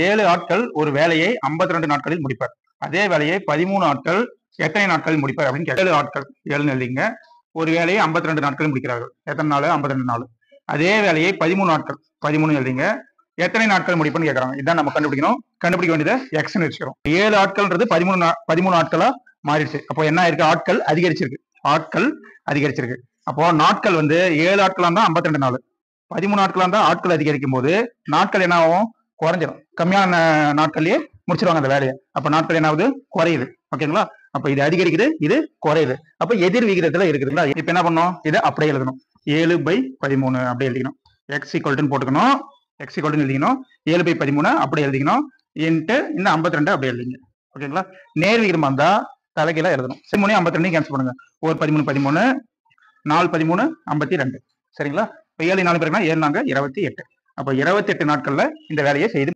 7 ஆட்கள் ஒரு வேலையை 52 நாட்களில் முடிப்பார். அதே வேலையை 13 ஆட்கள் எத்தனை நாட்களில் முடிப்பார் அப்படின்னு 7 ஆட்கள் 7 எழுதிங்க. ஒரு வேலையை 52 நாட்களில் முடிக்கிறார்கள். எத்தனை நாள்? 52 நாள். அதே வேலையை 13 ஆட்கள் 13 எழுதிங்க. எத்தனை நாட்கள் முடிப்புன்னு கேட்கறாங்க. இதான் நம்ம கண்டுபிடிக்கணும். கண்டுபிடிக்க வேண்டியதை எக்ஸ்ன்னு வச்சுக்கிறோம். 7 ஆட்கள்ன்றது 13 ஆட்களா மாறிடுச்சு. அப்போ என்ன இருக்கு? ஆட்கள் அதிகரிச்சிருக்கு. ஆட்கள் அதிகரிச்சிருக்கு. அப்போ நாட்கள் வந்து 7 ஆட்களா இருந்தா 52 நாள், 13 நாட்களா இருந்தா ஆட்கள் அதிகரிக்கும் போது நாட்கள் என்ன ஆகும்? குறைஞ்சிடும். கம்மியான நாட்கள்லயே முடிச்சிருவாங்க அந்த வேலையை. அப்ப நாட்கள் என்ன ஆகுது? குறையுது. ஓகேங்களா? அப்ப இது அதிகரிக்குது, இது குறையுது. அப்ப எதிர் விகிதத்துல இருக்குதுங்களா? இப்ப என்ன பண்ணணும்? இதை அப்படியே எழுதணும். 7/13 அப்படியே எழுதிக்கணும். எக்ஸ் ஈக்குவல்ட்டுன்னு போட்டுக்கணும். எக்ஸ் ஈக்குவல்ட்டுன்னு எழுதிக்கணும். 7/13 அப்படியே எழுதிக்கணும். இன்ட்டு இந்த 52 அப்படியே எழுதிங்க. ஓகேங்களா? நேர் விகிதமா இருந்தா தலைகீழா எழுதணும். 13 52 கேன்சல் பண்ணுங்க. 1 13 13 4 13 52. சரிங்களா? இப்ப 7 4 பேருக்குன்னா 7 4 28. அப்ப 28 நாட்கள்ல இந்த வேலையை செய்து